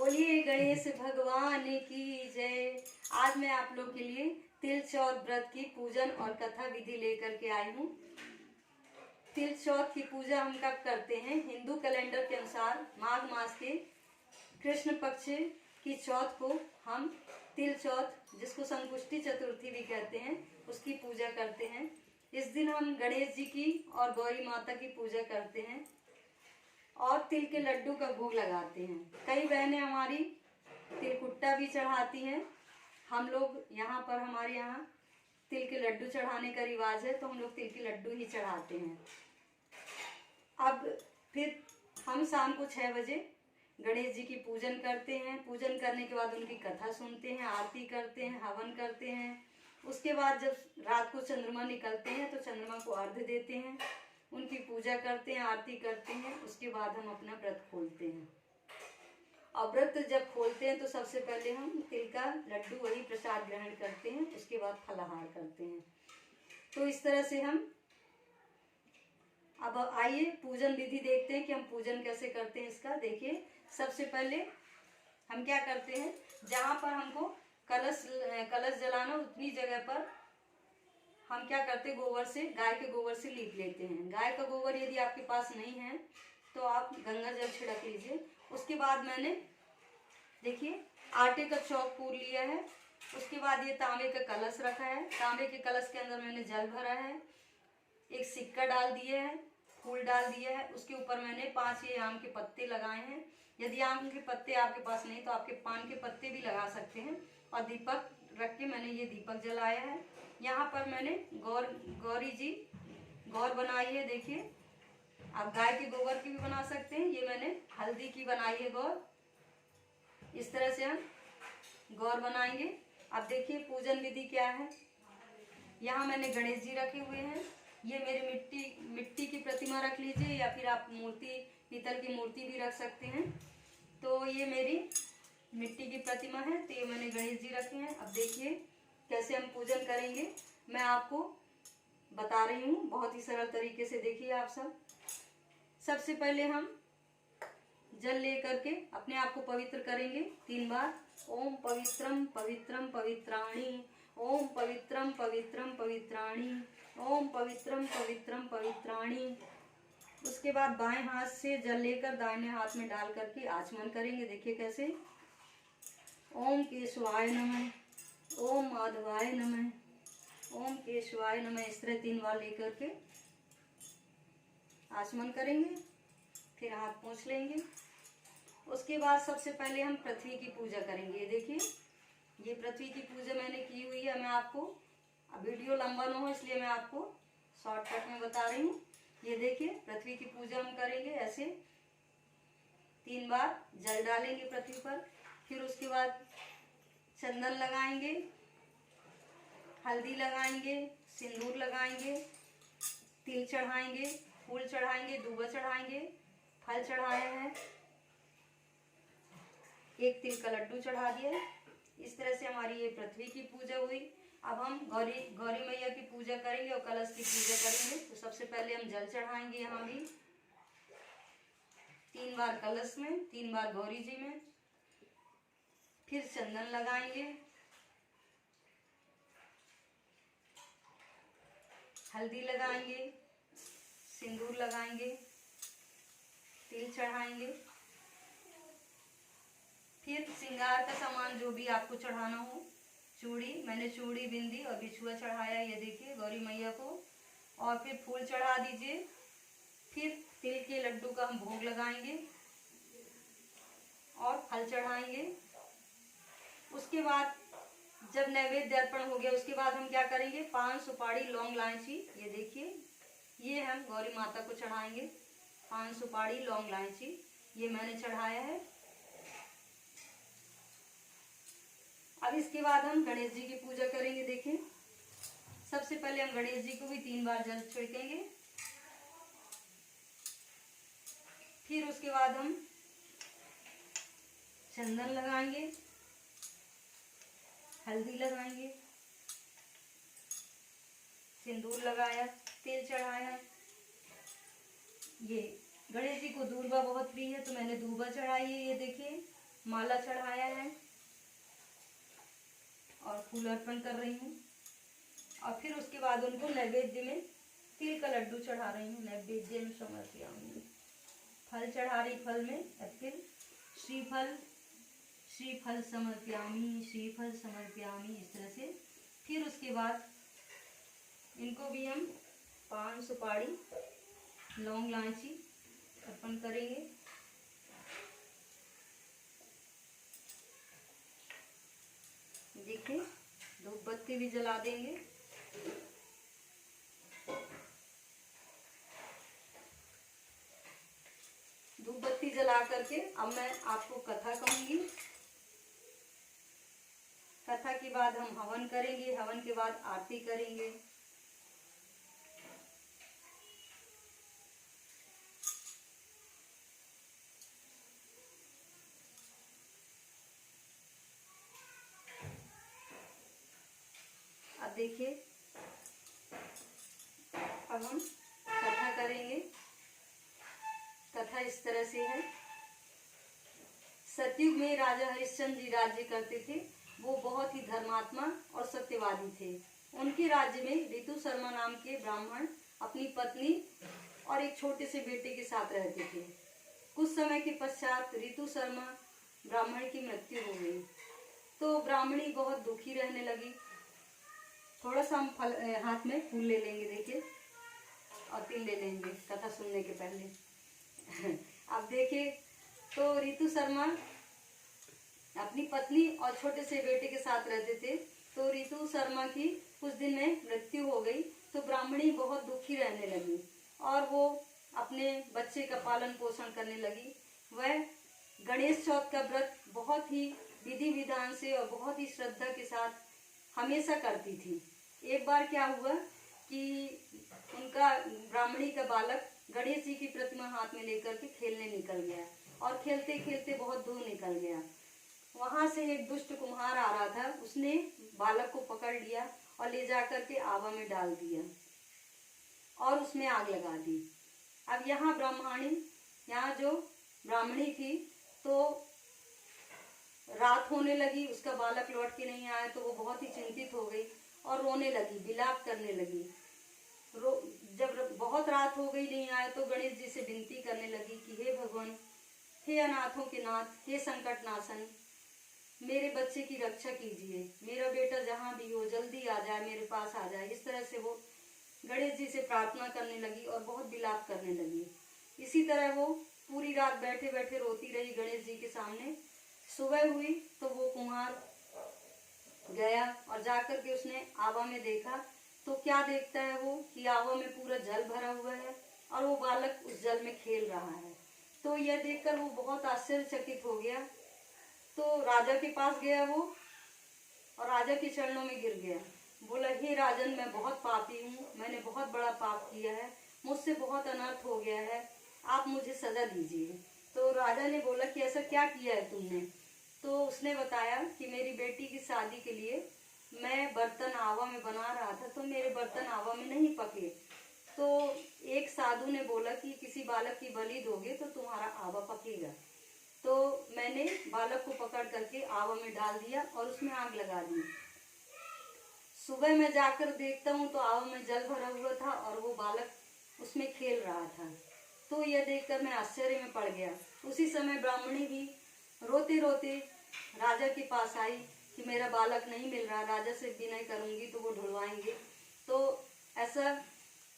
बोलिए गणेश भगवान की जय। आज मैं आप लोग के लिए तिल चौथ व्रत की पूजन और कथा विधि लेकर के आई हूँ। तिल चौथ की पूजा हम कब करते हैं? हिंदू कैलेंडर के अनुसार माघ मास के कृष्ण पक्ष की चौथ को हम तिल चौथ, जिसको संकुष्टि चतुर्थी भी कहते हैं, उसकी पूजा करते हैं। इस दिन हम गणेश जी की और गौरी माता की पूजा करते हैं और तिल के लड्डू का भोग लगाते हैं। कई बहनें हमारी तिलकुट्टा भी चढ़ाती हैं। हम लोग यहाँ पर, हमारे यहाँ तिल के लड्डू चढ़ाने का रिवाज है, तो हम लोग तिल के लड्डू ही चढ़ाते हैं। अब फिर हम शाम को 6 बजे गणेश जी की पूजन करते हैं। पूजन करने के बाद उनकी कथा सुनते हैं, आरती करते हैं, हवन करते हैं। उसके बाद जब रात को चंद्रमा निकलते हैं तो चंद्रमा को अर्घ्य देते हैं, उनकी पूजा करते हैं, आरती करते हैं। उसके बाद हम अपना व्रत खोलते हैं। और व्रत जब खोलते हैं तो सबसे पहले हम तिल का लड्डू, वही प्रसाद ग्रहण करते हैं। उसके बाद फलाहार करते हैं। तो इस तरह से हम, अब आइए पूजन विधि देखते हैं कि हम पूजन कैसे करते हैं इसका। देखिए, सबसे पहले हम क्या करते हैं, जहाँ पर हमको कलश जलाना, उतनी जगह पर हम क्या करते हैं, गोबर से, गाय के गोबर से लीप लेते हैं। गाय का गोबर यदि आपके पास नहीं है तो आप गंगा जल छिड़क लीजिए। उसके बाद मैंने, देखिए, आटे का चौक पूर लिया है। उसके बाद ये तांबे का कलश रखा है। तांबे के कलश के अंदर मैंने जल भरा है, एक सिक्का डाल दिए है, फूल डाल दिया है। उसके ऊपर मैंने 5 ये आम के पत्ते लगाए हैं। यदि आम के पत्ते आपके पास नहीं तो आपके पान के पत्ते भी लगा सकते हैं। और दीपक रख के मैंने ये दीपक जलाया है। यहाँ पर मैंने गौरी जी गौर बनाई है। देखिए, आप गाय के गोबर की भी बना सकते हैं। ये मैंने हल्दी की बनाई है गौर। इस तरह से हम गौर बनाएंगे। अब देखिए पूजन विधि क्या है। यहाँ मैंने गणेश जी रखे हुए हैं। ये मेरी मिट्टी की प्रतिमा रख लीजिए, या फिर आप मूर्ति, पीतल की मूर्ति भी रख सकते हैं। तो ये मेरी मिट्टी की प्रतिमा है, तो ये मैंने गणेश जी रखे हैं। अब देखिए कैसे हम पूजन करेंगे, मैं आपको बता रही हूँ बहुत ही सरल तरीके से। देखिए आप सब, सबसे पहले हम जल लेकर के अपने आप को पवित्र करेंगे 3 बार। ओम पवित्रम पवित्रम पवित्राणि, ओम पवित्रम पवित्रम पवित्राणि, ओम पवित्रम पवित्रम पवित्राणि। उसके बाद बाएं हाथ से जल लेकर दाहिने हाथ में डाल करके आचमन करेंगे। देखिए कैसे। ओम केशवाय नमः, ओम माधवाय नमः, ओम केशवाय नमः। इस तरह 3 बार लेकर के आचमन करेंगे। फिर हाथ पोंछ लेंगे। उसके बाद सबसे पहले हम पृथ्वी की पूजा करेंगे। देखिए, ये पृथ्वी की पूजा मैंने की हुई है। मैं आपको, अब वीडियो लंबा ना हो इसलिए मैं आपको शॉर्टकट में बता रही हूँ। ये देखिए, पृथ्वी की पूजा हम करेंगे ऐसे। 3 बार जल डालेंगे पृथ्वी पर। फिर उसके बाद चंदन लगाएंगे, हल्दी लगाएंगे, सिंदूर लगाएंगे, तिल चढ़ाएंगे, फूल चढ़ाएंगे, दूबा चढ़ाएंगे, फल चढ़ाया है, एक तिल का लड्डू चढ़ा दिया है। इस तरह से हमारी ये पृथ्वी की पूजा हुई। अब हम गौरी मैया की पूजा करेंगे और कलश की पूजा करेंगे। तो सबसे पहले हम जल चढ़ाएंगे, यहाँ भी 3 बार कलश में, 3 बार गौरी जी में। फिर चंदन लगाएंगे, हल्दी लगाएंगे, सिंदूर लगाएंगे, तिल चढ़ाएंगे। फिर श्रृंगार का सामान जो भी आपको चढ़ाना हो, चूड़ी, मैंने चूड़ी, बिंदी और बिछुआ चढ़ाया, ये देखिए, गौरी मैया को। और फिर फूल चढ़ा दीजिए। फिर तिल के लड्डू का हम भोग लगाएंगे और फल चढ़ाएंगे। उसके बाद जब नैवेद्य अर्पण हो गया, उसके बाद हम क्या करेंगे, पान, सुपारी, लौंग, इलायची, ये देखिए, ये हम गौरी माता को चढ़ाएंगे। पान, सुपारी, लौंग, इलायची, ये मैंने चढ़ाया है। अब इसके बाद हम गणेश जी की पूजा करेंगे। देखिए, सबसे पहले हम गणेश जी को भी 3 बार जल छिड़केंगे। फिर उसके बाद हम चंदन लगाएंगे, हल्दी लगाएंगे, सिंदूर लगाया, तेल चढ़ाया। ये गणेश जी को दूर्वा बहुत प्रिय है, तो मैंने दूर्वा चढ़ाई है। ये देखिए, माला चढ़ाया है और फूल अर्पण कर रही हूँ। और फिर उसके बाद उनको नैवेद्य में तिल का लड्डू चढ़ा रही हूँ। नैवेद्य में समर्पयामि, फल चढ़ा रही, फल में एप्पल, श्रीफल, श्रीफल समर्पयामि, श्रीफल समर्पयामि, इस तरह से। फिर उसके बाद इनको भी हम पान, सुपारी, लौंग, इलायची अर्पण करेंगे। देखिए, धूप बत्ती भी जला देंगे। धूप बत्ती जला करके अब मैं आपको कथा कहूंगी। कथा के बाद हम हवन करेंगे, हवन के बाद आरती करेंगे। अब देखिए, अब हम कथा करेंगे। कथा इस तरह से है। सतयुग में राजा हरिश्चंद्र जी राज्य करते थे। वो बहुत ही धर्मात्मा और सत्यवादी थे। उनके राज्य में ऋतु शर्मा नाम के ब्राह्मण अपनी पत्नी और एक छोटे से बेटे के साथ रहते थे। कुछ समय के पश्चात ऋतु शर्मा ब्राह्मण की मृत्यु हो गई तो ब्राह्मणी बहुत दुखी रहने लगी। थोड़ा सा हम फल हाथ में फूल ले लेंगे, देखिए, और तिल ले लेंगे कथा सुनने के पहले। अब देखिए, तो ऋतु शर्मा अपनी पत्नी और छोटे से बेटे के साथ रहते थे। तो ऋतु शर्मा की कुछ दिन में मृत्यु हो गई तो ब्राह्मणी बहुत दुखी रहने लगी और वो अपने बच्चे का पालन पोषण करने लगी। वह गणेश चौथ का व्रत बहुत ही विधि विधान से और बहुत ही श्रद्धा के साथ हमेशा करती थी। एक बार क्या हुआ कि उनका ब्राह्मणी का बालक गणेश जी की प्रतिमा हाथ में लेकर के खेलने निकल गया और खेलते खेलते बहुत दूर निकल गया। वहां से एक दुष्ट कुम्हार आ रहा था। उसने बालक को पकड़ लिया और ले जाकर के आवा में डाल दिया और उसमें आग लगा दी। अब यहाँ जो ब्राह्मणी थी तो रात होने लगी, उसका बालक लौट के नहीं आया तो वो बहुत ही चिंतित हो गई और रोने लगी, विलाप करने लगी। जब बहुत रात हो गई, नहीं आया तो गणेश जी से विनती करने लगी कि हे भगवान, हे अनाथों के नाथ, हे संकट नाशन, मेरे बच्चे की रक्षा कीजिए। मेरा बेटा जहाँ भी हो जल्दी आ जाए, मेरे पास आ जाए। इस तरह से वो गणेश जी से प्रार्थना करने लगी और बहुत विलाप करने लगी। इसी तरह वो पूरी रात बैठे बैठे रोती रही गणेश जी के सामने। सुबह हुई तो वो कुम्हार गया और जाकर के उसने आवा में देखा तो क्या देखता है वो कि आवा में पूरा जल भरा हुआ है और वो बालक उस जल में खेल रहा है। तो यह देखकर वो बहुत आश्चर्यचकित हो गया। तो राजा के पास गया वो और राजा के चरणों में गिर गया। बोला, हे राजन, मैं बहुत पापी हूँ, मैंने बहुत बड़ा पाप किया है, मुझसे बहुत अनर्थ हो गया है, आप मुझे सजा दीजिए। तो राजा ने बोला कि ऐसा क्या किया है तुमने? तो उसने बताया कि मेरी बेटी की शादी के लिए मैं बर्तन आवा में बना रहा था तो मेरे बर्तन आवा में नहीं पके। तो एक साधु ने बोला कि किसी बालक की बलि दोगे तो तुम्हारा आवा पकेगा। तो मैंने बालक को पकड़ करके आवा में डाल दिया और उसमें आग लगा दी। सुबह मैं जाकर देखता हूँ तो आवा में जल भरा हुआ था और वो बालक उसमें खेल रहा था। तो यह देखकर मैं आश्चर्य में पड़ गया। उसी समय ब्राह्मणी भी रोते रोते राजा के पास आई कि मेरा बालक नहीं मिल रहा, राजा से विनय करूंगी तो वो ढुलवाएंगे। तो ऐसा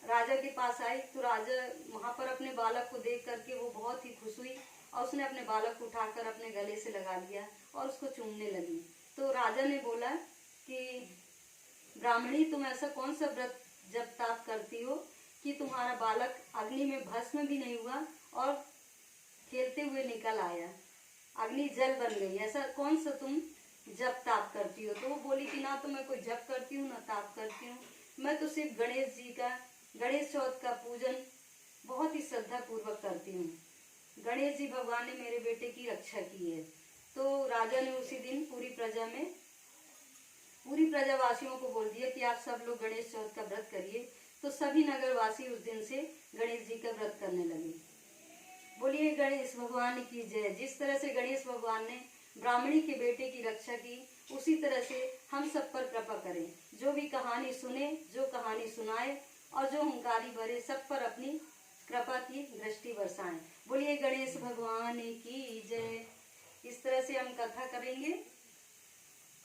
राजा के पास आई तो राजा वहां पर अपने बालक को देख करके वो बहुत ही खुश हुई और उसने अपने बालक को उठाकर अपने गले से लगा लिया और उसको चूमने लगी। तो राजा ने बोला कि ब्राह्मणी, तुम ऐसा कौन सा व्रत जब ताप करती हो कि तुम्हारा बालक अग्नि में भस्म भी नहीं हुआ और खेलते हुए निकल आया, अग्नि जल बन गई, ऐसा कौन सा तुम जप ताप करती हो? तो वो बोली कि ना तो मैं कोई जप करती हूँ ना ताप करती हूँ, मैं तो सिर्फ गणेश जी का, गणेश चौथ का पूजन बहुत ही श्रद्धा पूर्वक करती हूँ। गणेश जी भगवान ने मेरे बेटे की रक्षा की है। तो राजा ने उसी दिन पूरी प्रजावासियों को बोल दिया कि आप सब लोग गणेश चौथ का व्रत करिए। तो सभी नगरवासी उस दिन से गणेश जी का व्रत करने लगे। बोलिए गणेश भगवान की जय। जिस तरह से गणेश भगवान ने ब्राह्मणी के बेटे की रक्षा की, उसी तरह से हम सब पर कृपा करें। जो भी कहानी सुने, जो कहानी सुनाए और जो हुंकारी भरे, सब पर अपनी कृपा की दृष्टि बरसाएं। बोलिए गणेश भगवान की जय। इस तरह से हम कथा करेंगे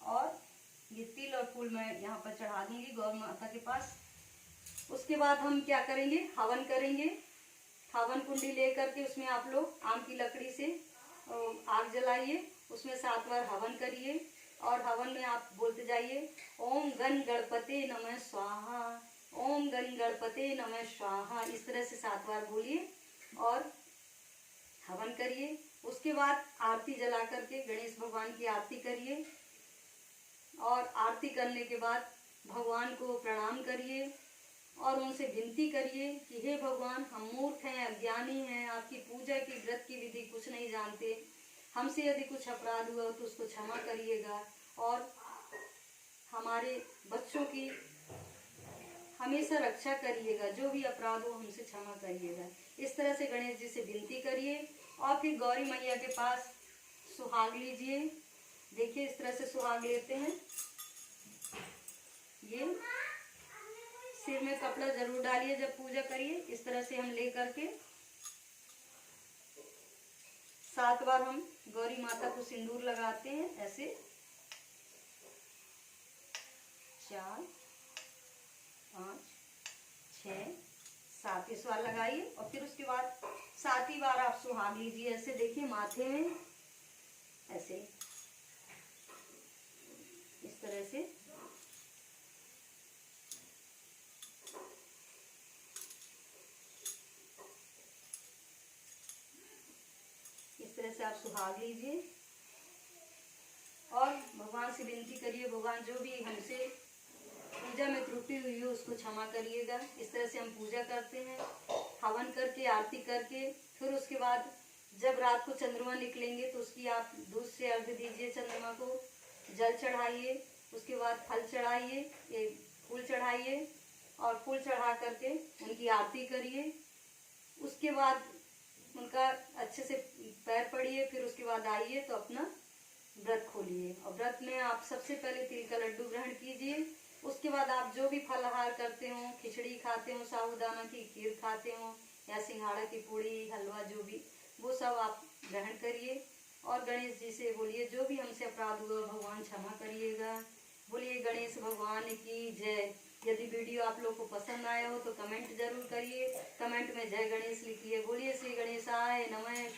और ये तिल और फूल मैं यहाँ पर चढ़ा दूंगी गौ माता के पास। उसके बाद हम क्या करेंगे, हवन करेंगे। हवन कुंडी लेकर के उसमें आप लोग आम की लकड़ी से आग जलाइए, उसमें 7 बार हवन करिए और हवन में आप बोलते जाइए ओम गण गणपते नमः स्वाहा, ओम गण गणपते नमः स्वाहा। इस तरह से 7 बार बोलिए और हवन करिए। उसके बाद आरती जला करके गणेश भगवान की आरती करिए और आरती करने के बाद भगवान को प्रणाम करिए और उनसे विनती करिए कि हे भगवान, हम मूर्ख हैं, अज्ञानी हैं, आपकी पूजा की व्रत की विधि कुछ नहीं जानते, हमसे यदि कुछ अपराध हुआ तो उसको क्षमा करिएगा और हमारे बच्चों की हमेशा रक्षा करिएगा, जो भी अपराध हो हमसे क्षमा करिएगा। इस तरह से गणेश जी से विनती करिए और फिर गौरी मैया के पास सुहाग लीजिए। देखिए इस तरह से सुहाग लेते हैं। ये सिर में कपड़ा जरूर डालिए जब पूजा करिए। इस तरह से हम ले करके 7 बार हम गौरी माता को सिंदूर लगाते हैं। ऐसे 4 5 6 7 इस बार लगाइए और फिर उसके बाद 7 बार आप सुहाग लीजिए। ऐसे देखिए माथे में, ऐसे इस तरह से आप सुहाग लीजिए और भगवान से विनती करिए, भगवान जो भी हमसे पूजा में त्रुटि हुई हो उसको क्षमा करिएगा। इस तरह से हम पूजा करते हैं, हवन करके आरती करके। फिर उसके बाद जब रात को चंद्रमा निकलेंगे तो उसकी आप दूध से अर्घ दीजिए, चंद्रमा को जल चढ़ाइए, उसके बाद फल चढ़ाइए, ये फूल चढ़ाइए और फूल चढ़ा करके उनकी आरती करिए। उसके बाद उनका अच्छे से पैर पड़िए, फिर उसके बाद आइए तो अपना व्रत खोलिए और व्रत में आप सबसे पहले तिल का लड्डू ग्रहण कीजिए। उसके बाद आप जो भी फलाहार करते हो, खिचड़ी खाते हो, साबूदाना की खीर खाते हो या सिंघाड़ा की पूड़ी, हलवा, जो भी, वो सब आप ग्रहण करिए और गणेश जी से बोलिए जो भी हमसे अपराध हुआ भगवान क्षमा करिएगा। बोलिए गणेश भगवान की जय। यदि वीडियो आप लोग को पसंद आया हो तो कमेंट जरूर करिए, कमेंट में जय गणेश लिखिए। बोलिए श्री गणेशाय नमः,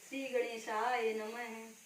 श्री गणेशाय नमः।